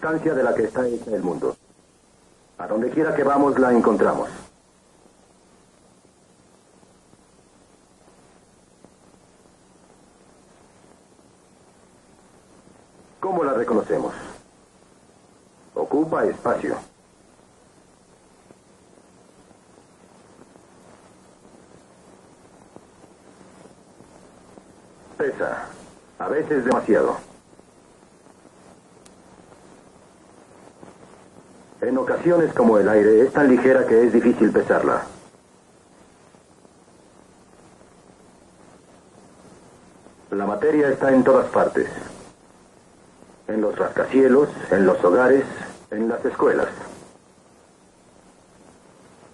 sustancia de la que está hecha el mundo. A donde quiera que vamos la encontramos. ¿Cómo la reconocemos? Ocupa espacio. Pesa, a veces demasiado. En ocasiones como el aire es tan ligera que es difícil pesarla. La materia está en todas partes. En los rascacielos, en los hogares, en las escuelas.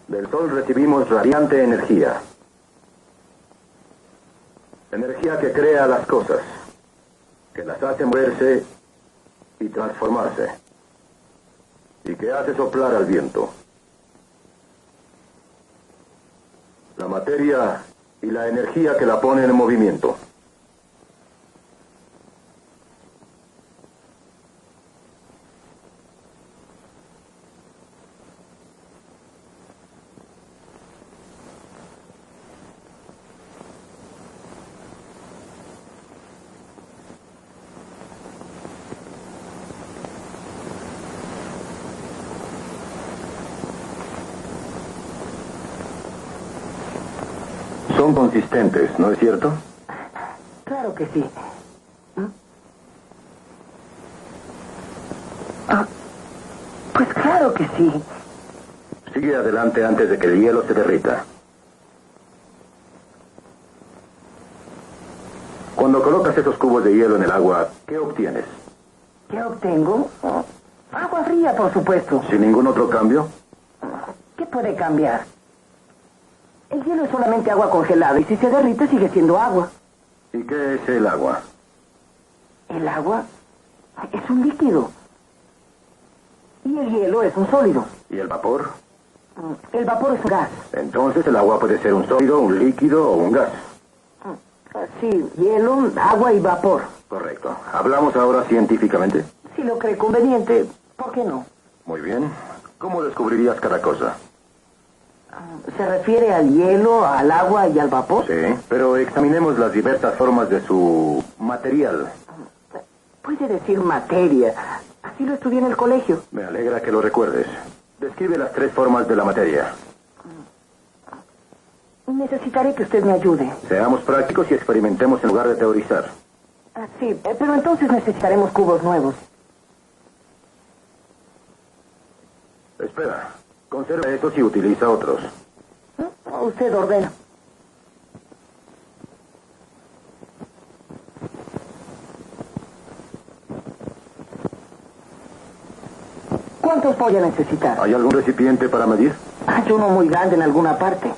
Del sol recibimos radiante energía. Energía que crea las cosas, que las hace moverse y transformarse, y que hace soplar al viento. La materia y la energía que la pone en movimiento. Son consistentes, ¿no es cierto? Claro que sí. Pues claro que sí. Sigue adelante antes de que el hielo se derrita. Cuando colocas esos cubos de hielo en el agua, ¿qué obtienes? ¿Qué obtengo? Agua fría, por supuesto. ¿Sin ningún otro cambio? ¿Qué puede cambiar? El hielo es solamente agua congelada y si se derrite sigue siendo agua. ¿Y qué es el agua? El agua es un líquido. Y el hielo es un sólido. ¿Y el vapor? El vapor es un gas. Entonces el agua puede ser un sólido, un líquido o un gas. Sí, hielo, agua y vapor. Correcto. ¿Hablamos ahora científicamente? Si lo cree conveniente, ¿por qué no? Muy bien. ¿Cómo descubrirías cada cosa? ¿Se refiere al hielo, al agua y al vapor? Sí, pero examinemos las diversas formas de su material. Puede decir materia. Así lo estudié en el colegio. Me alegra que lo recuerdes. Describe las 3 formas de la materia. Necesitaré que usted me ayude. Seamos prácticos y experimentemos en lugar de teorizar. Sí, pero entonces necesitaremos cubos nuevos. Espera. Conserva esos y utiliza otros. Usted ordena. ¿Cuántos voy a necesitar? ¿Hay algún recipiente para medir? Hay uno muy grande en alguna parte.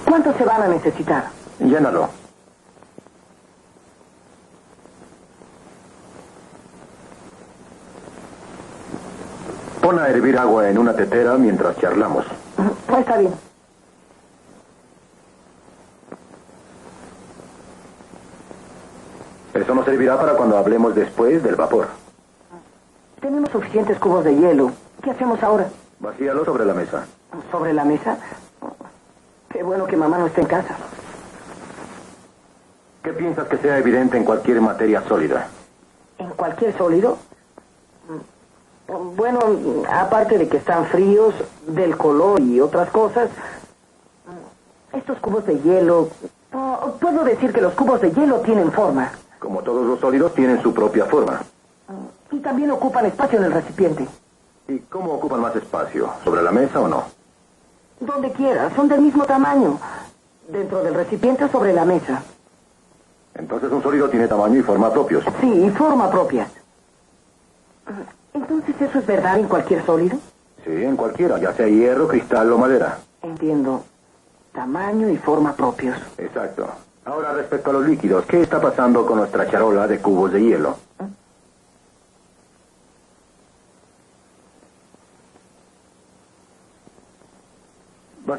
¿Cuántos se van a necesitar? Llénalo. Pon a hervir agua en una tetera mientras charlamos. Está bien. Eso nos servirá para cuando hablemos después del vapor. Tenemos suficientes cubos de hielo. ¿Qué hacemos ahora? Vacíalo sobre la mesa. ¿Sobre la mesa? Qué bueno que mamá no esté en casa. ¿Qué piensas que sea evidente en cualquier materia sólida? ¿En cualquier sólido? Bueno, aparte de que están fríos, del color y otras cosas, estos cubos de hielo... puedo decir que los cubos de hielo tienen forma. Como todos los sólidos, tienen su propia forma. Y también ocupan espacio en el recipiente. ¿Y cómo ocupan más espacio? ¿Sobre la mesa o no? Donde quiera, son del mismo tamaño. Dentro del recipiente o sobre la mesa. Entonces un sólido tiene tamaño y forma propios. Sí, y forma propia. Entonces, ¿eso es verdad en cualquier sólido? Sí, en cualquiera, ya sea hierro, cristal o madera. Entiendo. Tamaño y forma propios. Exacto. Ahora, respecto a los líquidos, ¿qué está pasando con nuestra charola de cubos de hielo?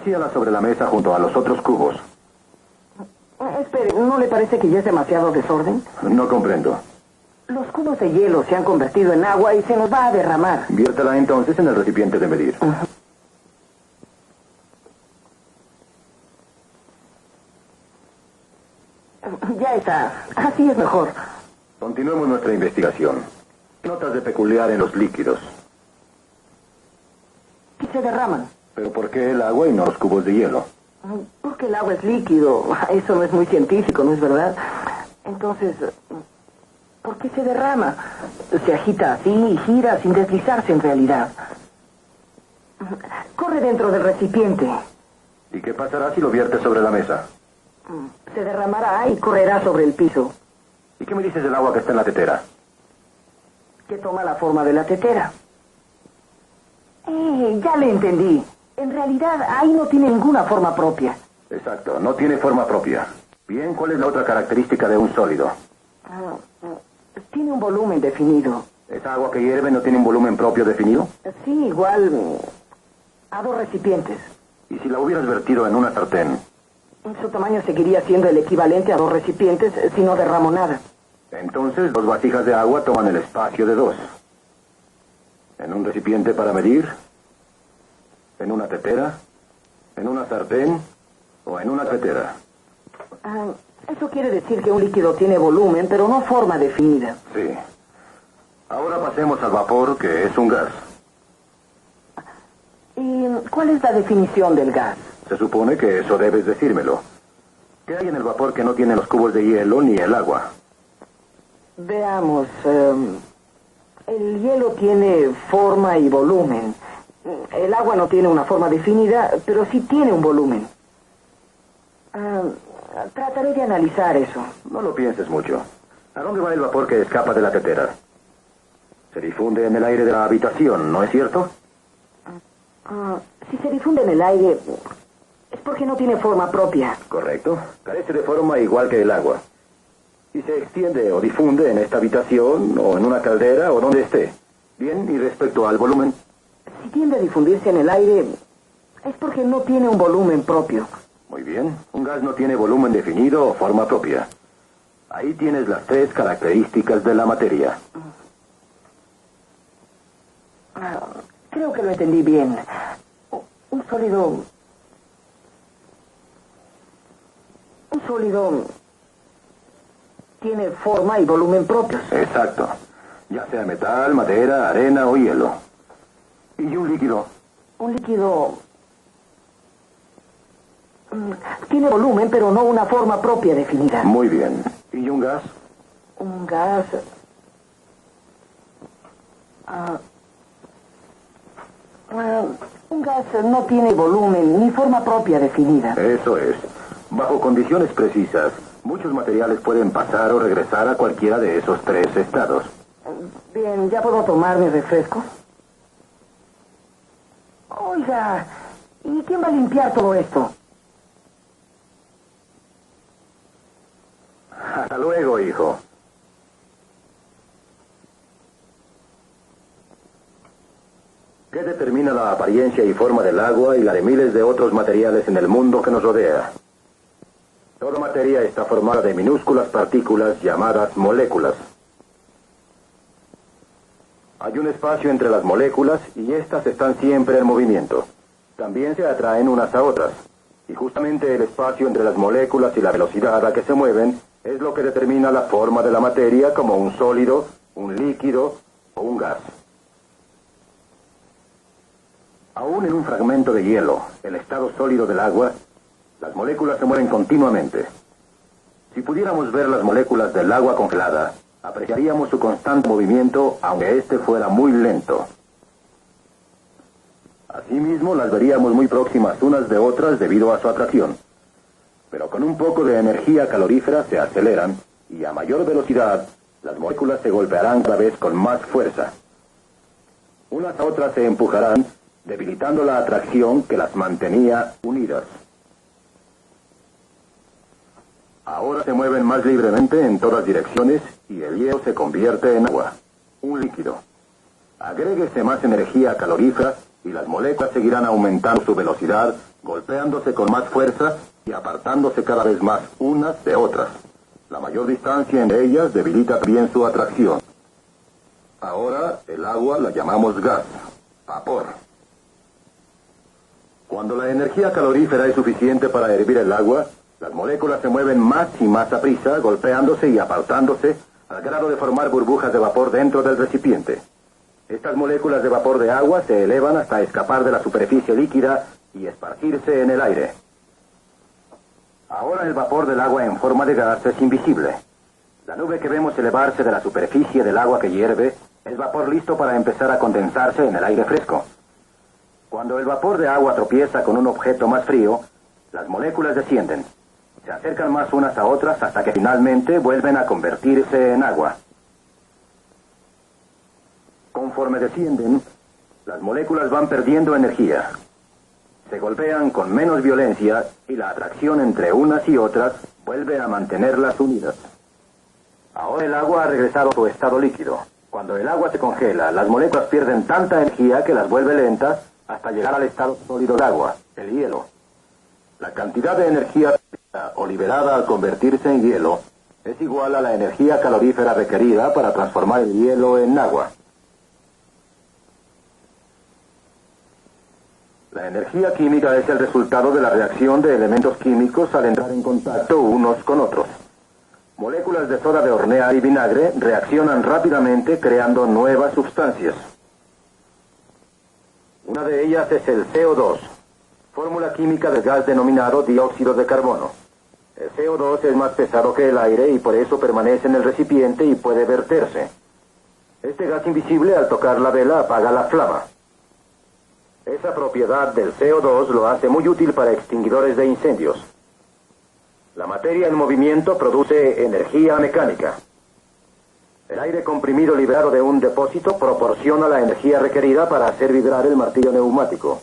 Vacíala sobre la mesa junto a los otros cubos. Espere, ¿no le parece que ya es demasiado desorden? No comprendo. Los cubos de hielo se han convertido en agua y se nos va a derramar. Viértela entonces en el recipiente de medir. Ya está. Así es mejor. Continuemos nuestra investigación. ¿Qué notas de peculiar en los líquidos? Que se derraman. ¿Pero por qué el agua y no los cubos de hielo? Porque el agua es líquido. Eso no es muy científico, ¿no es verdad? Entonces, ¿por qué se derrama? Se agita así y gira sin deslizarse en realidad. Corre dentro del recipiente. ¿Y qué pasará si lo viertes sobre la mesa? Se derramará y correrá sobre el piso. ¿Y qué me dices del agua que está en la tetera? Que toma la forma de la tetera. Ya le entendí. En realidad, ahí no tiene ninguna forma propia. Exacto, no tiene forma propia. Bien, ¿cuál es la otra característica de un sólido? Tiene un volumen definido. ¿Esa agua que hierve no tiene un volumen propio definido? Sí, igual a 2 recipientes. ¿Y si la hubieras vertido en una sartén? Su tamaño seguiría siendo el equivalente a 2 recipientes si no derramo nada. Entonces, 2 vasijas de agua toman el espacio de 2. ¿En un recipiente para medir? ¿En una tetera? ¿En una sartén? ¿O en una tetera? Eso quiere decir que un líquido tiene volumen, pero no forma definida. Sí. Ahora pasemos al vapor, que es un gas. ¿Y cuál es la definición del gas? Se supone que eso debes decírmelo. ¿Qué hay en el vapor que no tiene los cubos de hielo ni el agua? Veamos. El hielo tiene forma y volumen. El agua no tiene una forma definida, pero sí tiene un volumen. Trataré de analizar eso. No lo pienses mucho. ¿A dónde va el vapor que escapa de la tetera? Se difunde en el aire de la habitación, ¿no es cierto? Si se difunde en el aire, es porque no tiene forma propia. Correcto. Carece de forma igual que el agua. Y se extiende o difunde en esta habitación, o en una caldera, o donde esté. Bien, y respecto al volumen. Si tiende a difundirse en el aire, es porque no tiene un volumen propio. Muy bien. Un gas no tiene volumen definido o forma propia. Ahí tienes las 3 características de la materia. Creo que lo entendí bien. Un sólido... tiene forma y volumen propios. Exacto. Ya sea metal, madera, arena o hielo. ¿Y un líquido? Un líquido... tiene volumen, pero no una forma propia definida. Muy bien. ¿Y un gas? Un gas... un gas no tiene volumen ni forma propia definida. Eso es. Bajo condiciones precisas, muchos materiales pueden pasar o regresar a cualquiera de esos 3 estados. Bien, ¿ya puedo tomar mi refresco? Oiga, ¿y quién va a limpiar todo esto? Hasta luego, hijo. ¿Qué determina la apariencia y forma del agua y la de miles de otros materiales en el mundo que nos rodea? Toda materia está formada de minúsculas partículas llamadas moléculas. Hay un espacio entre las moléculas y éstas están siempre en movimiento. También se atraen unas a otras. Y justamente el espacio entre las moléculas y la velocidad a que se mueven es lo que determina la forma de la materia como un sólido, un líquido o un gas. Aún en un fragmento de hielo, el estado sólido del agua, las moléculas se mueven continuamente. Si pudiéramos ver las moléculas del agua congelada, apreciaríamos su constante movimiento, aunque este fuera muy lento. Asimismo, las veríamos muy próximas unas de otras debido a su atracción. Pero con un poco de energía calorífera se aceleran, y a mayor velocidad, las moléculas se golpearán cada vez con más fuerza. Unas a otras se empujarán, debilitando la atracción que las mantenía unidas. Ahora se mueven más libremente en todas direcciones y el hielo se convierte en agua, un líquido. Agréguese más energía calorífera y las moléculas seguirán aumentando su velocidad, golpeándose con más fuerza y apartándose cada vez más unas de otras. La mayor distancia entre ellas debilita también su atracción. Ahora, el agua la llamamos gas, vapor. Cuando la energía calorífera es suficiente para hervir el agua, las moléculas se mueven más y más a prisa, golpeándose y apartándose, al grado de formar burbujas de vapor dentro del recipiente. Estas moléculas de vapor de agua se elevan hasta escapar de la superficie líquida y esparcirse en el aire. Ahora el vapor del agua en forma de gas es invisible. La nube que vemos elevarse de la superficie del agua que hierve es vapor listo para empezar a condensarse en el aire fresco. Cuando el vapor de agua tropieza con un objeto más frío, las moléculas descienden. Se acercan más unas a otras hasta que finalmente vuelven a convertirse en agua. Conforme descienden, las moléculas van perdiendo energía. Se golpean con menos violencia y la atracción entre unas y otras vuelve a mantenerlas unidas. Ahora el agua ha regresado a su estado líquido. Cuando el agua se congela, las moléculas pierden tanta energía que las vuelve lentas hasta llegar al estado sólido del agua, el hielo. La cantidad de energía o liberada al convertirse en hielo es igual a la energía calorífera requerida para transformar el hielo en agua. La energía química es el resultado de la reacción de elementos químicos al entrar en contacto unos con otros. Moléculas de soda de hornear y vinagre reaccionan rápidamente creando nuevas sustancias. Una de ellas es el CO2, fórmula química del gas denominado dióxido de carbono. El CO2 es más pesado que el aire y por eso permanece en el recipiente y puede verterse. Este gas invisible al tocar la vela apaga la flama. Esa propiedad del CO2 lo hace muy útil para extinguidores de incendios. La materia en movimiento produce energía mecánica. El aire comprimido liberado de un depósito proporciona la energía requerida para hacer vibrar el martillo neumático.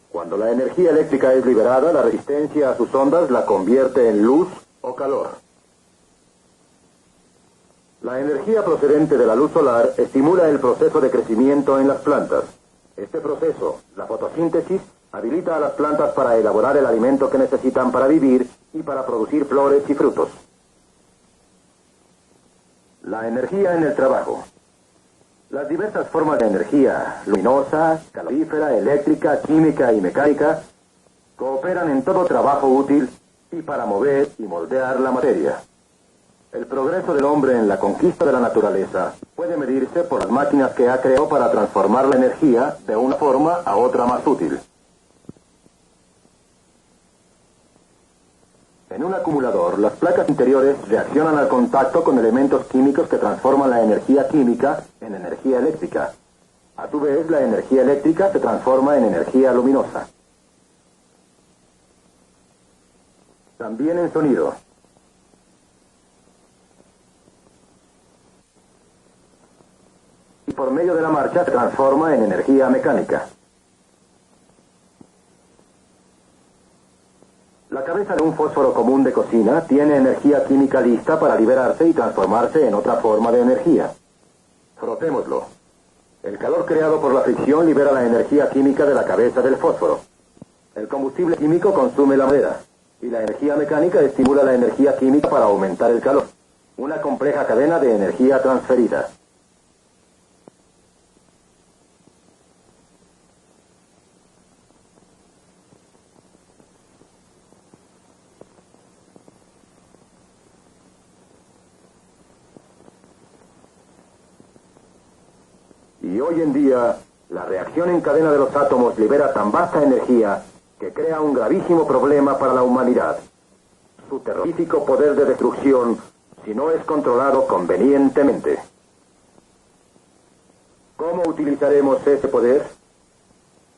Cuando la energía eléctrica es liberada, la resistencia a sus ondas la convierte en luz o calor. La energía procedente de la luz solar estimula el proceso de crecimiento en las plantas. Este proceso, la fotosíntesis, habilita a las plantas para elaborar el alimento que necesitan para vivir y para producir flores y frutos. La energía en el trabajo. Las diversas formas de energía, luminosa, calorífera, eléctrica, química y mecánica, cooperan en todo trabajo útil y para mover y moldear la materia. El progreso del hombre en la conquista de la naturaleza puede medirse por las máquinas que ha creado para transformar la energía de una forma a otra más útil. En un acumulador, las placas interiores reaccionan al contacto con elementos químicos que transforman la energía química en energía eléctrica. A su vez, la energía eléctrica se transforma en energía luminosa. También en sonido. Y por medio de la marcha se transforma en energía mecánica. La cabeza de un fósforo común de cocina tiene energía química lista para liberarse y transformarse en otra forma de energía. Frotémoslo. El calor creado por la fricción libera la energía química de la cabeza del fósforo. El combustible químico consume la madera y la energía mecánica estimula la energía química para aumentar el calor. Una compleja cadena de energía transferida. Y hoy en día, la reacción en cadena de los átomos libera tan vasta energía que crea un gravísimo problema para la humanidad. Su terrorífico poder de destrucción si no es controlado convenientemente. ¿Cómo utilizaremos ese poder?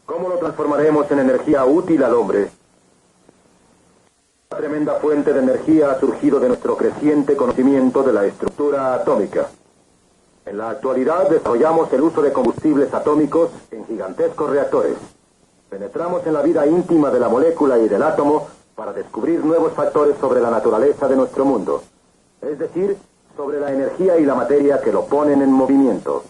¿Cómo lo transformaremos en energía útil al hombre? Una tremenda fuente de energía ha surgido de nuestro creciente conocimiento de la estructura atómica. En la actualidad desarrollamos el uso de combustibles atómicos en gigantescos reactores. Penetramos en la vida íntima de la molécula y del átomo para descubrir nuevos factores sobre la naturaleza de nuestro mundo. Es decir, sobre la energía y la materia que lo ponen en movimiento.